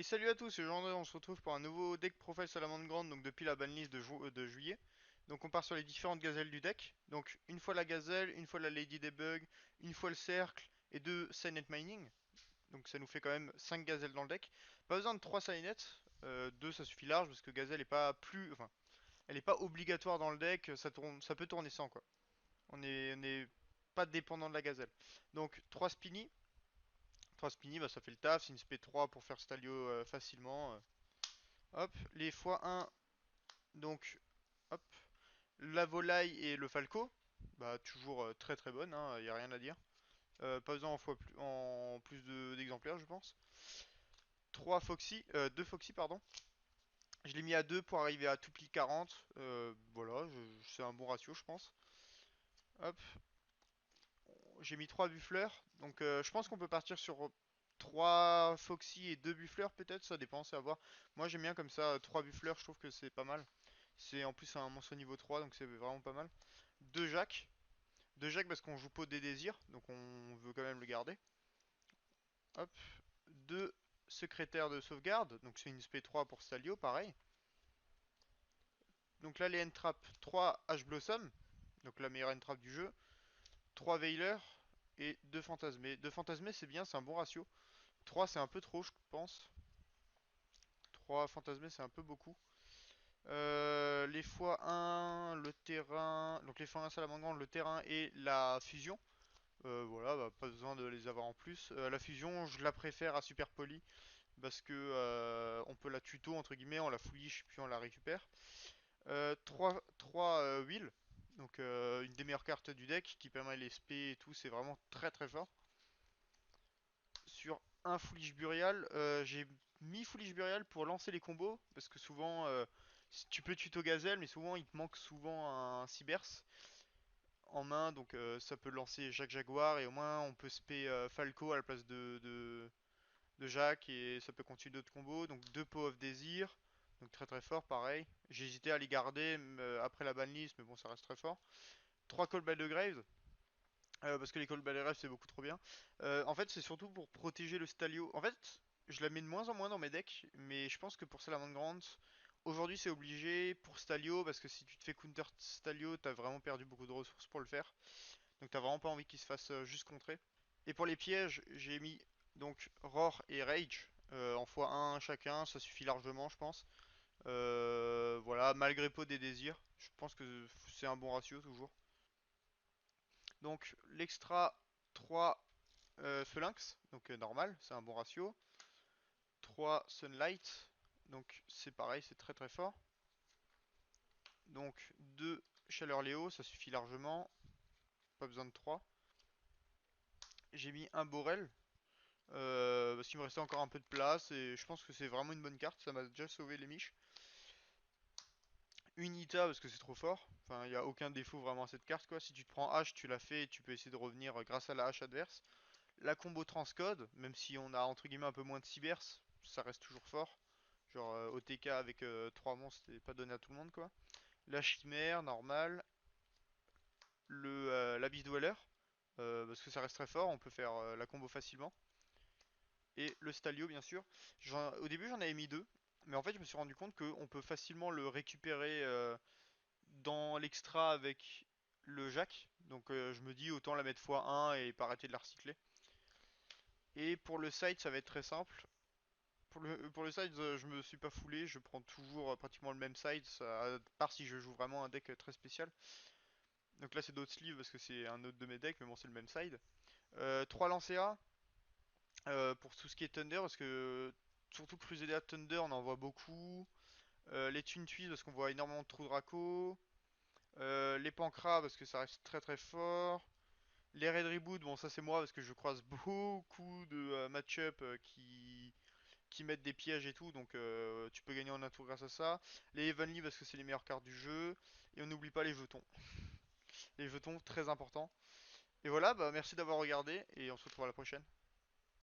Et salut à tous, c'est Jean, on se retrouve pour un nouveau deck profile Salamandre Grande, donc depuis la banlist de juillet. Donc on part sur les différentes gazelles du deck. Donc une fois la gazelle, une fois la Lady Debug, une fois le cercle et deux Signet Mining. Donc ça nous fait quand même 5 gazelles dans le deck. Pas besoin de 3 Signet, 2 ça suffit large parce que gazelle est pas plus, enfin, elle est pas obligatoire dans le deck, ça peut tourner sans quoi. On est pas dépendant de la gazelle. Donc 3 Spiny. 3 Spiny, bah ça fait le taf, c'est une SP3 pour faire Stalio facilement. Hop, les x1, donc, hop, la volaille et le falco, bah toujours très très bonne, hein, y a rien à dire. Pas besoin en plus d'exemplaires, je pense. 3 Foxy, 2 Foxy, pardon. Je l'ai mis à 2 pour arriver à tout pile 40. Voilà, c'est un bon ratio, je pense. Hop, j'ai mis 3 buffleurs. Donc, je pense qu'on peut partir sur 3 Foxy et 2 buffleurs, peut-être, ça dépend, c'est à voir. Moi, j'aime bien comme ça, 3 buffleurs, je trouve que c'est pas mal. C'est en plus un monstre niveau 3, donc c'est vraiment pas mal. 2 Jacques. 2 Jacques parce qu'on joue pot des désirs, donc on veut quand même le garder. Hop. 2 secrétaires de sauvegarde, donc c'est une SP3 pour Stalio, pareil. Donc là, les entraps, 3 H Blossom, donc la meilleure entrap du jeu. 3 Veiler et 2 Fantasmés. 2 Fantasmés, c'est bien, c'est un bon ratio. 3 c'est un peu trop, je pense. 3 Fantasmés, c'est un peu beaucoup. Les x1, le terrain. Donc les x1 salamandre, le terrain et la fusion. Voilà, bah, pas besoin de les avoir en plus. La fusion, je la préfère à Super Poly parce que on peut la tuto entre guillemets, on la fouliche puis on la récupère. 3 Will, donc une des meilleures cartes du deck qui permet les SP et tout, c'est vraiment très très fort. Sur un Foolish Burial, j'ai mis Foolish Burial pour lancer les combos parce que souvent tu peux tuto Gazelle, mais souvent il te manque souvent un Cybers en main, donc ça peut lancer Jacques Jaguar et au moins on peut spé Falco à la place de Jacques et ça peut continuer d'autres combos. Donc 2 Pow of Desire, donc très très fort, pareil. J'ai hésité à les garder après la banlist, mais bon, ça reste très fort. 3 Call by the Graves, parce que les Call by the Graves c'est beaucoup trop bien. En fait, c'est surtout pour protéger le Stalio. En fait, je la mets de moins en moins dans mes decks, mais je pense que pour Salamandre Grande, aujourd'hui c'est obligé pour Stalio, parce que si tu te fais counter Stalio, t'as vraiment perdu beaucoup de ressources pour le faire. Donc t'as vraiment pas envie qu'il se fasse juste contrer. Et pour les pièges, j'ai mis donc Roar et Rage en x1 chacun, ça suffit largement, je pense. Voilà, malgré pot des désirs, je pense que c'est un bon ratio toujours. Donc l'extra 3 Phalanx, donc normal, c'est un bon ratio. 3 Sunlight, donc c'est pareil, c'est très très fort. Donc 2 Chaleur Léo, ça suffit largement, pas besoin de 3. J'ai mis un Borel, parce qu'il me restait encore un peu de place et je pense que c'est vraiment une bonne carte, ça m'a déjà sauvé les miches. Unita parce que c'est trop fort, enfin il n'y a aucun défaut vraiment à cette carte quoi, si tu te prends H tu l'as fait et tu peux essayer de revenir grâce à la H adverse. La combo transcode, même si on a entre guillemets un peu moins de cybers, ça reste toujours fort. Genre OTK avec 3 monstres c'est pas donné à tout le monde quoi. La chimère, normal. L'Abyss Dweller, parce que ça reste très fort, on peut faire la combo facilement. Et le Stalio bien sûr. Au début j'en avais mis deux, mais en fait je me suis rendu compte qu'on peut facilement le récupérer dans l'extra avec le Jack. Donc je me dis autant la mettre x1 et pas arrêter de la recycler. Et pour le side ça va être très simple. Pour le side je me suis pas foulé, je prends toujours pratiquement le même side, à part si je joue vraiment un deck très spécial. Donc là c'est d'autres sleeves parce que c'est un autre de mes decks, mais bon c'est le même side. 3 Lancea, pour tout ce qui est Thunder, parce que surtout Crusader Thunder, on en voit beaucoup. Les Twin Twists, parce qu'on voit énormément de trous Draco. Les Pancras, parce que ça reste très très fort. Les Red Reboot, bon ça c'est moi, parce que je croise beaucoup de match-up qui mettent des pièges et tout, donc tu peux gagner en un tour grâce à ça. Les Heavenly, parce que c'est les meilleures cartes du jeu. Et on n'oublie pas les jetons. Les jetons, très importants. Et voilà, bah merci d'avoir regardé, et on se retrouve à la prochaine.